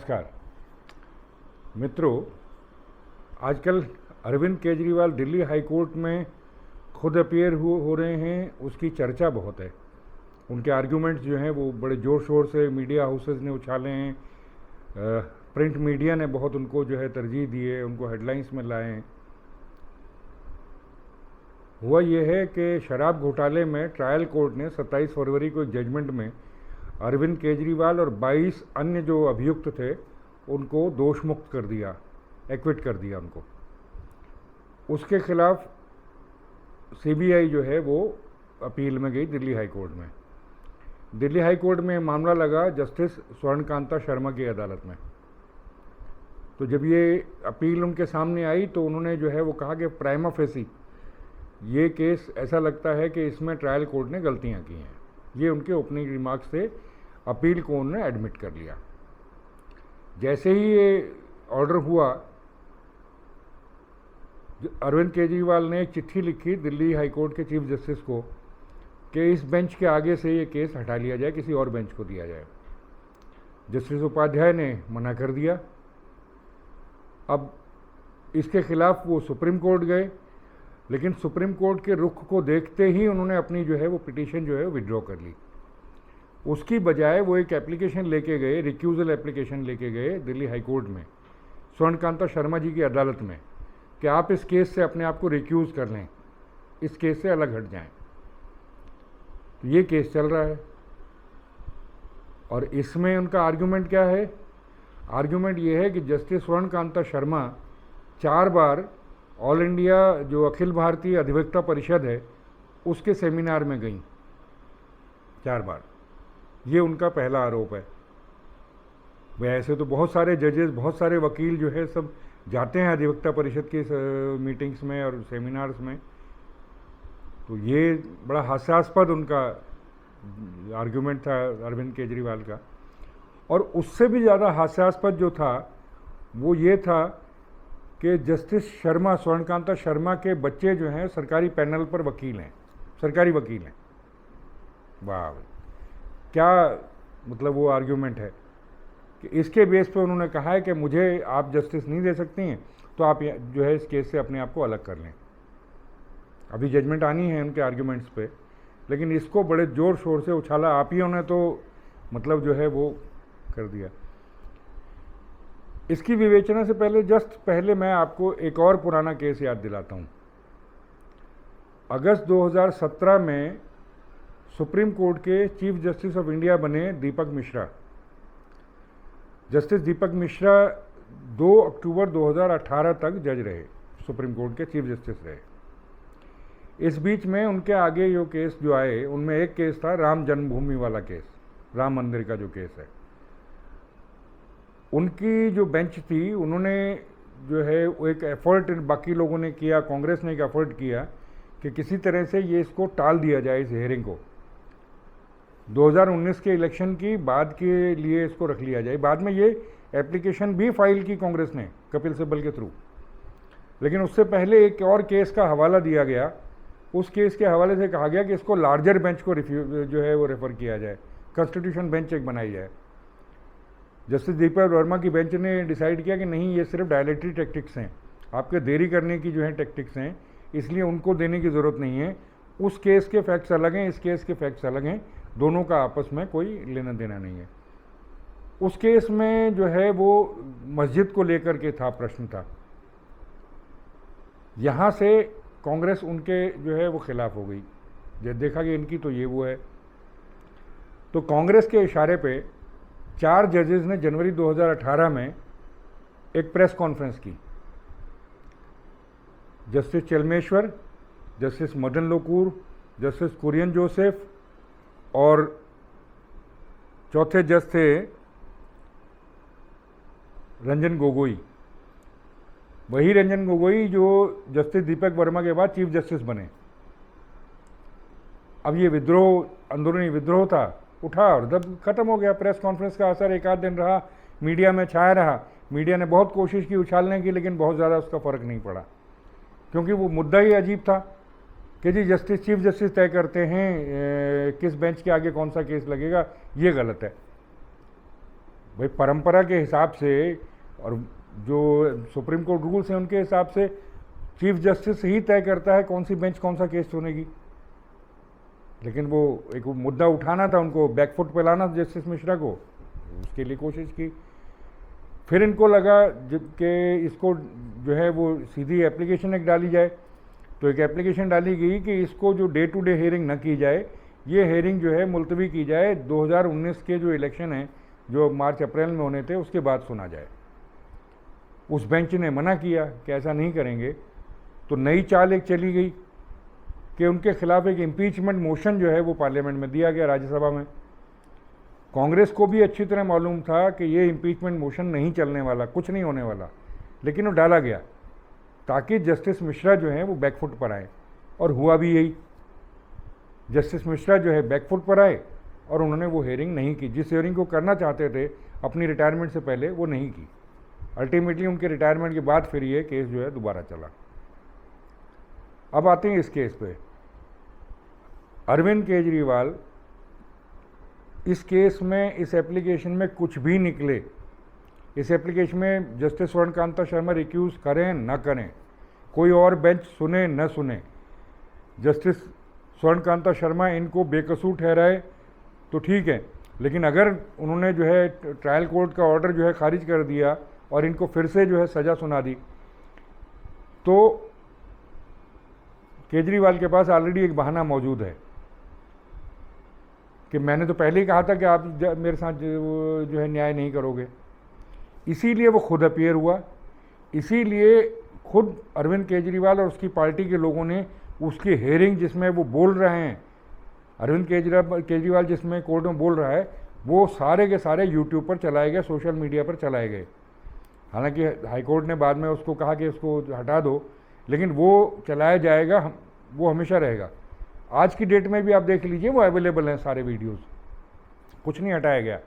नमस्कार मित्रों, आजकल अरविंद केजरीवाल दिल्ली हाई कोर्ट में खुद अपीयर हो रहे हैं। उसकी चर्चा बहुत है। उनके आर्ग्यूमेंट्स जो हैं वो बड़े ज़ोर शोर से मीडिया हाउसेस ने उछाले हैं। प्रिंट मीडिया ने बहुत उनको जो है तरजीह दी है, उनको हेडलाइंस में लाए हैं। हुआ ये है कि शराब घोटाले में ट्रायल कोर्ट ने 27 फरवरी को एक जजमेंट में अरविंद केजरीवाल और 22 अन्य जो अभियुक्त थे उनको दोष मुक्त कर दिया, एक्विट कर दिया उनको। उसके खिलाफ सीबीआई जो है वो अपील में गई दिल्ली हाई कोर्ट में। दिल्ली हाई कोर्ट में मामला लगा जस्टिस स्वर्णकांता शर्मा की अदालत में। तो जब ये अपील उनके सामने आई तो उन्होंने जो है वो कहा कि प्राइमा फेसी ये केस ऐसा लगता है कि इसमें ट्रायल कोर्ट ने गलतियां की हैं। ये उनके ओपनिंग रिमार्क्स से अपील को उन्होंने एडमिट कर लिया। जैसे ही ये ऑर्डर हुआ, अरविंद केजरीवाल ने एक चिट्ठी लिखी दिल्ली हाई कोर्ट के चीफ जस्टिस को कि इस बेंच के आगे से ये केस हटा लिया जाए, किसी और बेंच को दिया जाए। जस्टिस उपाध्याय ने मना कर दिया। अब इसके खिलाफ वो सुप्रीम कोर्ट गए, लेकिन सुप्रीम कोर्ट के रुख को देखते ही उन्होंने अपनी जो है वो पिटीशन जो है विड्रॉ कर ली। उसकी बजाय वो एक एप्लीकेशन लेके गए, रिक्यूजल एप्लीकेशन लेके गए दिल्ली हाई कोर्ट में स्वर्णकांता शर्मा जी की अदालत में कि आप इस केस से अपने आप को रिक्यूज़ कर लें, इस केस से अलग हट जाएं। तो ये केस चल रहा है और इसमें उनका आर्ग्यूमेंट क्या है? आर्ग्यूमेंट ये है कि जस्टिस स्वर्णकांता शर्मा 4 बार ऑल इंडिया जो अखिल भारतीय अधिवक्ता परिषद है उसके सेमिनार में गई, 4 बार। ये उनका पहला आरोप है। वैसे तो बहुत सारे जजेस, बहुत सारे वकील जो है सब जाते हैं अधिवक्ता परिषद की मीटिंग्स में और सेमिनार्स में। तो ये बड़ा हास्यास्पद उनका आर्ग्यूमेंट था अरविंद केजरीवाल का। और उससे भी ज़्यादा हास्यास्पद जो था वो ये था कि जस्टिस शर्मा, स्वर्णकांता शर्मा के बच्चे जो हैं सरकारी पैनल पर वकील हैं, सरकारी वकील हैं। वाह, क्या मतलब वो आर्ग्यूमेंट है कि इसके बेस पे उन्होंने कहा है कि मुझे आप जस्टिस नहीं दे सकती हैं तो आप जो है इस केस से अपने आप को अलग कर लें। अभी जजमेंट आनी है उनके आर्ग्यूमेंट्स पे, लेकिन इसको बड़े ज़ोर शोर से उछाला आप ही ने, तो मतलब जो है वो कर दिया। इसकी विवेचना से पहले जस्ट पहले मैं आपको एक और पुराना केस याद दिलाता हूँ। अगस्त 2017 में सुप्रीम कोर्ट के चीफ जस्टिस ऑफ इंडिया बने दीपक मिश्रा। जस्टिस दीपक मिश्रा 2 अक्टूबर 2018 तक जज रहे, सुप्रीम कोर्ट के चीफ जस्टिस रहे। इस बीच में उनके आगे जो केस जो आए उनमें एक केस था राम जन्मभूमि वाला केस, राम मंदिर का जो केस है। उनकी जो बेंच थी उन्होंने जो है वो एक एफर्ट बाकी लोगों ने किया, कांग्रेस ने एक एफर्ट किया कि किसी तरह से ये इसको टाल दिया जाए, इस हेयरिंग को 2019 के इलेक्शन की बाद के लिए इसको रख लिया जाए। बाद में ये एप्लीकेशन भी फाइल की कांग्रेस ने कपिल सिब्बल के थ्रू, लेकिन उससे पहले एक और केस का हवाला दिया गया। उस केस के हवाले से कहा गया कि इसको लार्जर बेंच को जो है वो रेफर किया जाए, कॉन्स्टिट्यूशन बेंच एक बनाई जाए। जस्टिस दीपक वर्मा की बेंच ने डिसाइड किया कि नहीं, ये सिर्फ डायलेक्ट्री टैक्टिक्स हैं, आपके देरी करने की जो है टैक्टिक्स हैं, इसलिए उनको देने की ज़रूरत नहीं है। उस केस के फैक्ट्स अलग हैं, इस केस के फैक्ट्स अलग हैं, दोनों का आपस में कोई लेना देना नहीं है। उस केस में जो है वो मस्जिद को लेकर के था, प्रश्न था। यहाँ से कांग्रेस उनके जो है वो खिलाफ हो गई। जब देखा कि इनकी तो ये वो है, तो कांग्रेस के इशारे पे 4 जजेस ने जनवरी 2018 में एक प्रेस कॉन्फ्रेंस की। Justice Chelameswar, justice Madan Lokur, justice Kurian Joseph और चौथे जज थे रंजन गोगोई। वही रंजन गोगोई जो जस्टिस दीपक वर्मा के बाद चीफ जस्टिस बने। अब ये विद्रोह, अंदरूनी विद्रोह था, उठा और जब खत्म हो गया। प्रेस कॉन्फ्रेंस का असर एक आध दिन रहा, मीडिया में छाया रहा। मीडिया ने बहुत कोशिश की उछालने की, लेकिन बहुत ज़्यादा उसका फ़र्क नहीं पड़ा, क्योंकि वो मुद्दा ही अजीब था कि जी जस्टिस, चीफ जस्टिस तय करते हैं किस बेंच के आगे कौन सा केस लगेगा। ये गलत है। भाई परंपरा के हिसाब से और जो सुप्रीम कोर्ट रूल्स हैं उनके हिसाब से चीफ जस्टिस ही तय करता है कौन सी बेंच कौन सा केस सुनेगी। लेकिन वो एक मुद्दा उठाना था, उनको बैकफुट पे लाना जस्टिस मिश्रा को, उसके लिए कोशिश की। फिर इनको लगा कि इसको जो है वो सीधी एप्लीकेशन एक डाली जाए, तो एक एप्लीकेशन डाली गई कि इसको जो डे टू डे हियरिंग न की जाए, ये हियरिंग जो है मुलतवी की जाए, 2019 के जो इलेक्शन हैं जो मार्च अप्रैल में होने थे उसके बाद सुना जाए। उस बेंच ने मना किया कि ऐसा नहीं करेंगे। तो नई चाल एक चली गई कि उनके खिलाफ एक इम्पीचमेंट मोशन जो है वो पार्लियामेंट में दिया गया, राज्यसभा में। कांग्रेस को भी अच्छी तरह मालूम था कि ये इम्पीचमेंट मोशन नहीं चलने वाला, कुछ नहीं होने वाला, लेकिन वो डाला गया ताकि जस्टिस मिश्रा जो हैं वो बैकफुट पर आए, और हुआ भी यही। जस्टिस मिश्रा जो है बैकफुट पर आए और उन्होंने वो हेयरिंग नहीं की, जिस हेयरिंग को करना चाहते थे अपनी रिटायरमेंट से पहले, वो नहीं की। अल्टीमेटली उनके रिटायरमेंट के बाद फिर ये केस जो है दोबारा चला। अब आते हैं इस केस पे। अरविंद केजरीवाल इस केस में, इस एप्लीकेशन में कुछ भी निकले, इस एप्लीकेशन में जस्टिस स्वर्णकांता शर्मा रिक्यूज करें न करें, कोई और बेंच सुने न सुने, जस्टिस स्वर्णकांता शर्मा इनको बेकसूर ठहराए तो ठीक है, लेकिन अगर उन्होंने जो है ट्रायल कोर्ट का ऑर्डर जो है खारिज कर दिया और इनको फिर से जो है सज़ा सुना दी, तो केजरीवाल के पास ऑलरेडी एक बहाना मौजूद है कि मैंने तो पहले ही कहा था कि आप मेरे साथ जो है न्याय नहीं करोगे। इसीलिए वो खुद अपीयर हुआ, इसीलिए खुद अरविंद केजरीवाल और उसकी पार्टी के लोगों ने उसकी हेयरिंग जिसमें वो बोल रहे हैं, अरविंद केजरीवाल जिसमें कोर्ट में बोल रहा है, वो सारे के सारे यूट्यूब पर चलाए गए, सोशल मीडिया पर चलाए गए। हालांकि हाईकोर्ट ने बाद में उसको कहा कि उसको हटा दो, लेकिन वो चलाया जाएगा, वो हमेशा रहेगा। आज की डेट में भी आप देख लीजिए वो अवेलेबल हैं सारे वीडियोस, कुछ नहीं हटाया गया।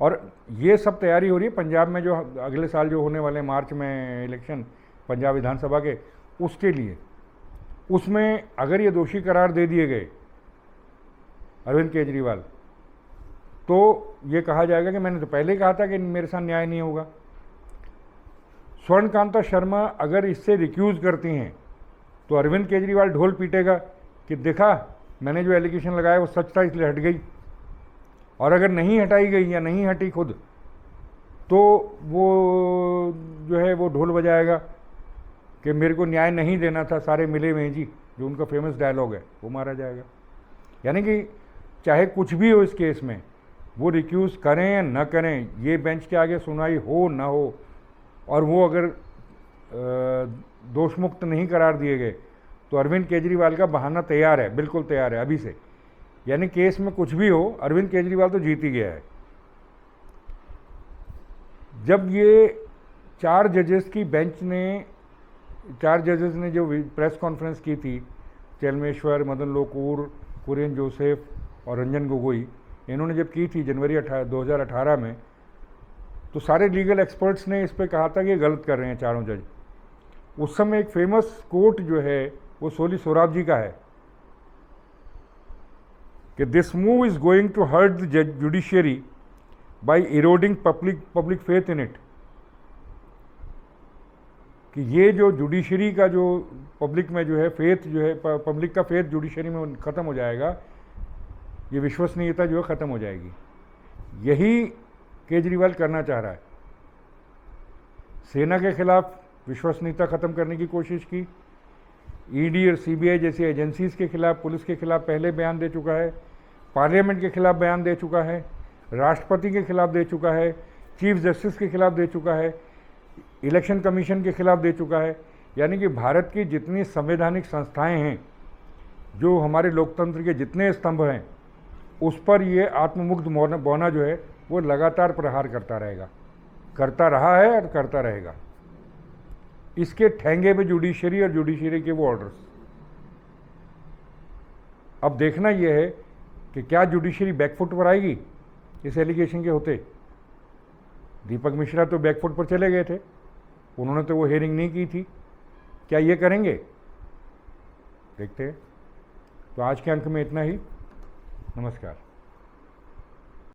और ये सब तैयारी हो रही है पंजाब में, जो अगले साल जो होने वाले मार्च में इलेक्शन पंजाब विधानसभा के, उसके लिए। उसमें अगर ये दोषी करार दे दिए गए अरविंद केजरीवाल, तो ये कहा जाएगा कि मैंने तो पहले कहा था कि मेरे साथ न्याय नहीं होगा। स्वर्णकांता शर्मा अगर इससे रिक्यूज़ करती हैं तो अरविंद केजरीवाल ढोल पीटेगा कि देखा मैंने जो एलिगेशन लगाया वो सच था इसलिए हट गई। और अगर नहीं हटाई गई या नहीं हटी खुद, तो वो जो है वो ढोल बजाएगा कि मेरे को न्याय नहीं देना था, सारे मिले हुए जी, जो उनका फेमस डायलॉग है, वो मारा जाएगा। यानी कि चाहे कुछ भी हो इस केस में, वो रिक्यूज़ करें या न करें, ये बेंच के आगे सुनवाई हो ना हो, और वो अगर दोषमुक्त नहीं करार दिए गए, तो अरविंद केजरीवाल का बहाना तैयार है, बिल्कुल तैयार है अभी से। यानी केस में कुछ भी हो, अरविंद केजरीवाल तो जीत ही गया है। जब ये 4 जजेस की बेंच ने, 4 जजेस ने जो प्रेस कॉन्फ्रेंस की थी, चेलमेश्वर, मदन लोकूर, कुरियन जोसेफ और रंजन गोगोई, इन्होंने जब की थी जनवरी 2018 में, तो सारे लीगल एक्सपर्ट्स ने इस पे कहा था कि ये गलत कर रहे हैं चारों जज। उस समय एक फेमस कोट जो है वो सोली सोराब जी का है कि this move is going to hurt the judiciary by eroding public faith in it, कि ये जो जुडिशरी का जो पब्लिक में जो है फेथ जो है, पब्लिक का फेथ जुडिशरी में ख़त्म हो जाएगा, ये विश्वसनीयता जो है ख़त्म हो जाएगी। यही केजरीवाल करना चाह रहा है। सेना के खिलाफ विश्वसनीयता ख़त्म करने की कोशिश की, ईडी और सीबीआई जैसी एजेंसीज़ के खिलाफ, पुलिस के खिलाफ पहले बयान दे चुका है, पार्लियामेंट के खिलाफ बयान दे चुका है, राष्ट्रपति के खिलाफ दे चुका है, चीफ जस्टिस के खिलाफ दे चुका है, इलेक्शन कमीशन के खिलाफ दे चुका है। यानी कि भारत की जितनी संवैधानिक संस्थाएं हैं, जो हमारे लोकतंत्र के जितने स्तंभ हैं, उस पर ये आत्ममुग्ध बौना जो है वो लगातार प्रहार करता रहेगा, करता रहा है और करता रहेगा। इसके ठेंगे पे जुडिशरी और जुडिशरी के वो ऑर्डर्स। अब देखना यह है कि क्या जुडिशरी बैकफुट पर आएगी इस एलिगेशन के होते। दीपक मिश्रा तो बैकफुट पर चले गए थे, उन्होंने तो वो हेयरिंग नहीं की थी, क्या ये करेंगे, देखते हैं। तो आज के अंक में इतना ही। नमस्कार।